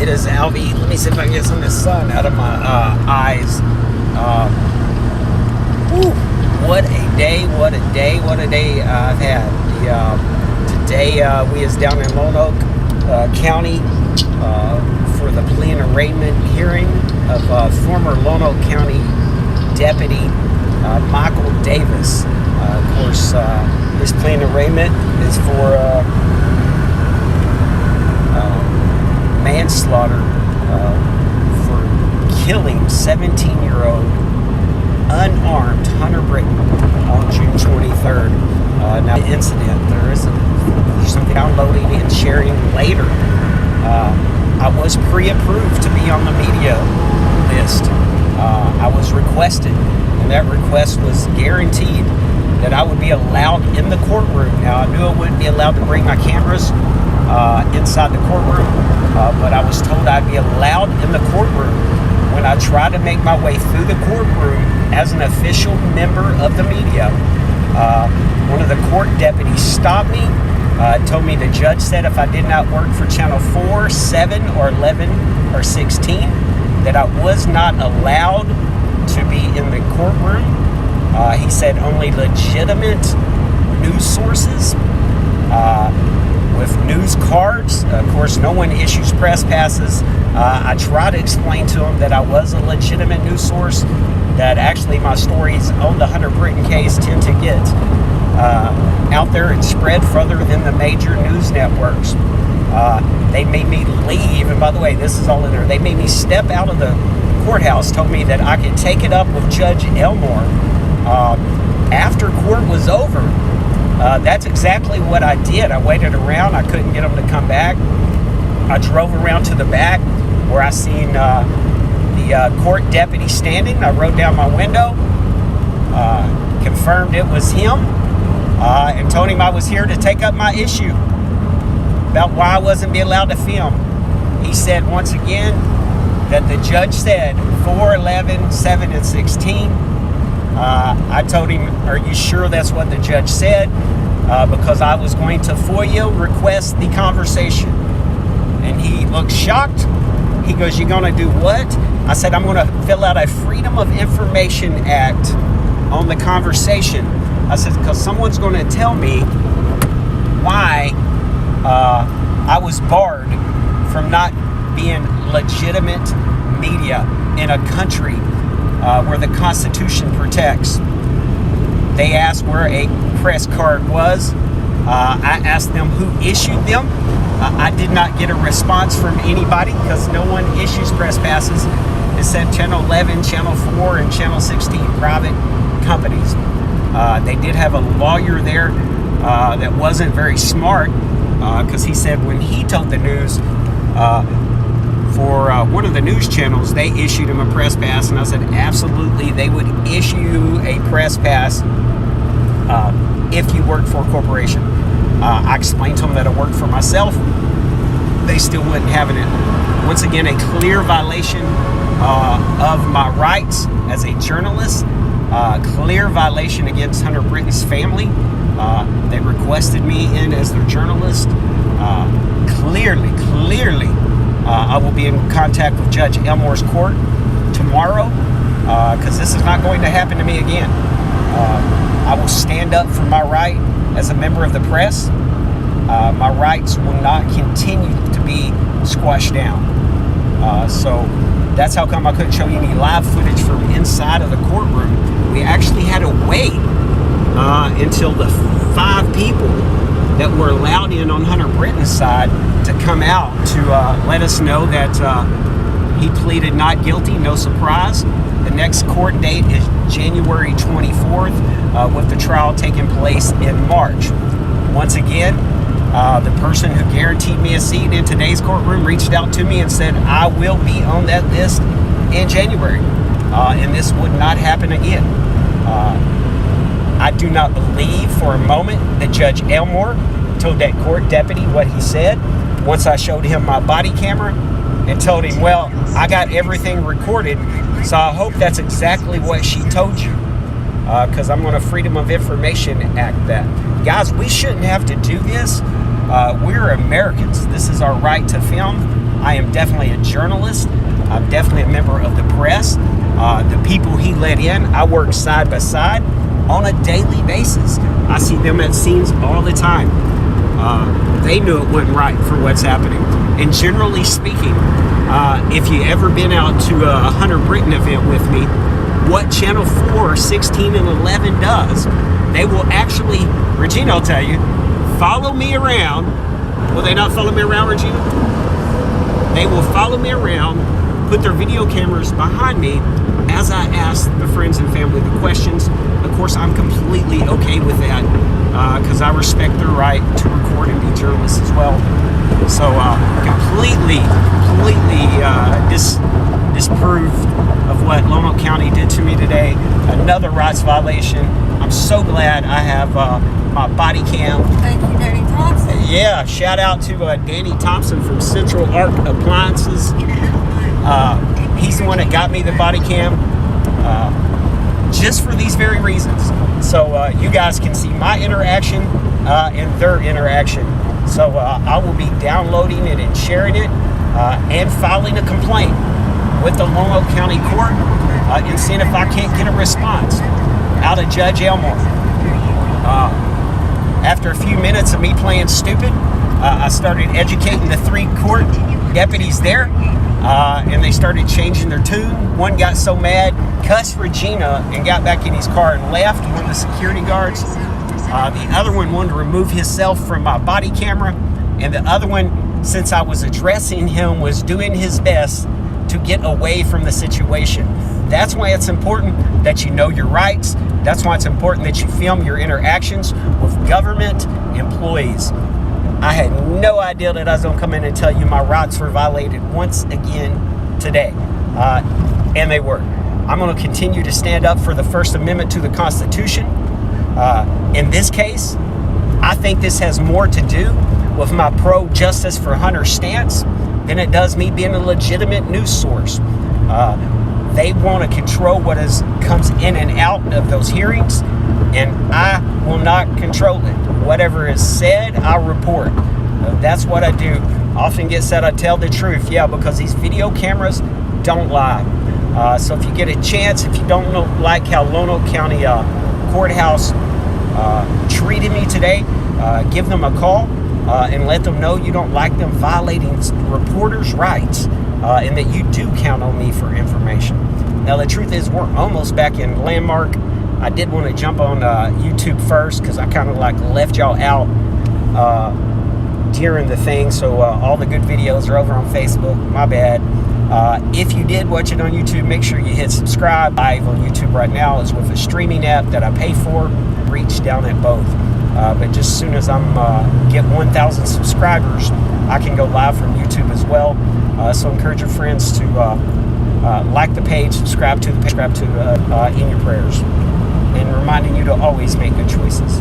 It is Alvy. Let me see if I can get some of the sun out of my eyes. What a day, what a day, what a day I've had. Today we is down in Lonoke County for the plea and arraignment hearing of former Lonoke County Deputy Michael Davis. Of course, this plea and arraignment is for manslaughter for killing 17-year-old unarmed Hunter Britton on June 23rd. Now, the incident, there's something downloading and sharing later. I was pre-approved to be on the media list. I was requested, and that request was guaranteed that I would be allowed in the courtroom. Now, I knew I wouldn't be allowed to bring my cameras inside the courtroom, but I was told I'd be allowed in the courtroom when I tried to make my way through the courtroom as an official member of the media. One of the court deputies stopped me, told me the judge said if I did not work for Channel 4, 7, or 11, or 16, that I was not allowed to be in the courtroom. He said only legitimate news sources with news cards. Of course, no one issues press passes. I try to explain to him that I was a legitimate news source, that actually my stories on the Hunter Britton case tend to get out there and spread further than the major news networks. They made me leave, and by the way, this is all in there. They made me step out of the courthouse, told me that I could take it up with Judge Elmore after court was over. That's exactly what I did. I waited around. I couldn't get them to come back. I drove around to the back where I seen the court deputy standing. I rolled down my window, confirmed it was him, and told him I was here to take up my issue about why I wasn't being allowed to film. He said once again that the judge said 4, 11, 7, and 16. I told him, are you sure that's what the judge said? Because I was going to FOIA request the conversation. And he looked shocked. He goes, you're going to do what? I said, I'm going to fill out a Freedom of Information Act on the conversation. I said, because someone's going to tell me why I was barred from not being legitimate media in a country where the Constitution protects. They asked where a press card was. I asked them who issued them. I did not get a response from anybody because no one issues press passes. It said Channel 11, Channel 4, and Channel 16, private companies. They did have a lawyer there that wasn't very smart because he said when he told the news for one of the news channels, they issued him a press pass, and I said absolutely they would issue a press pass if you worked for a corporation. I explained to them that I worked for myself. They still wouldn't having it. Once again, a clear violation of my rights as a journalist. Clear violation against Hunter Britton's family. They requested me in as their journalist. Clearly, I will be in contact with Judge Elmore's court tomorrow because this is not going to happen to me again. I will stand up for my right as a member of the press. My rights will not continue to be squashed down. So that's how come I couldn't show you any live footage from inside of the courtroom. We actually had to wait until the 5 people that were allowed in on Hunter Britton's side to come out to let us know that he pleaded not guilty. No surprise. The next court date is January 24th, with the trial taking place in March. Once again, the person who guaranteed me a seat in today's courtroom reached out to me and said I will be on that list in January, and this would not happen again. I do not believe for a moment that Judge Elmore told that court deputy what he said once I showed him my body camera and told him, well, I got everything recorded, so I hope that's exactly what she told you, because I'm going to Freedom of Information Act that. Guys, we shouldn't have to do this. We're Americans. This is our right to film. I am definitely a journalist. I'm definitely a member of the press. The people he let in, I work side by side on a daily basis. I see them at scenes all the time. They knew it wasn't right for what's happening. And generally speaking, if you ever been out to a Hunter Britton event with me, what Channel 4, 16, and 11 does, they will actually, Regina will tell you, follow me around. Will they not follow me around, Regina? They will follow me around, put their video cameras behind me as I ask the friends and family the questions. Of course, I'm completely okay with that because I respect their right to record and be journalists as well. So completely disproved of what Lonoke County did to me today. Another rights violation. I'm so glad I have my body cam. Thank you, Danny Thompson. Yeah, shout out to Danny Thompson from Central Arc Appliances. He's the one that got me the body cam just for these very reasons. So you guys can see my interaction and their interaction. So I will be downloading it and sharing it and filing a complaint with the Lonoke County Court and seeing if I can't get a response out of Judge Elmore. After a few minutes of me playing stupid, I started educating the 3 court deputies there, and they started changing their tune. One got so mad, cussed Regina, and got back in his car and left, one of the security guards. The other one wanted to remove himself from my body camera, and the other one, since I was addressing him, was doing his best to get away from the situation. That's why it's important that you know your rights. That's why it's important that you film your interactions with government employees. I had no idea that I was going to come in and tell you my rights were violated once again today. And they were. I'm going to continue to stand up for the First Amendment to the Constitution. In this case, I think this has more to do with my pro-justice for Hunter stance than it does me being a legitimate news source. They want to control what comes in and out of those hearings, and I will not control it. Whatever is said, I report. That's what I do. Often get said I tell the truth. Yeah, because these video cameras don't lie. So if you get a chance, if you don't like how Lonoke County Courthouse treated me today, give them a call and let them know you don't like them violating reporters' rights. And that you do count on me for information. Now, the truth is, we're almost back in Landmark. I did want to jump on YouTube first because I kind of like left y'all out during the thing. So all the good videos are over on Facebook. My bad. If you did watch it on YouTube, make sure you hit subscribe. Live on YouTube right now is with a streaming app that I pay for. Reach down at both. But just as soon as I'm get 1,000 subscribers, I can go live from YouTube as well. So encourage your friends to like the page, subscribe to the page, in your prayers, and reminding you to always make good choices.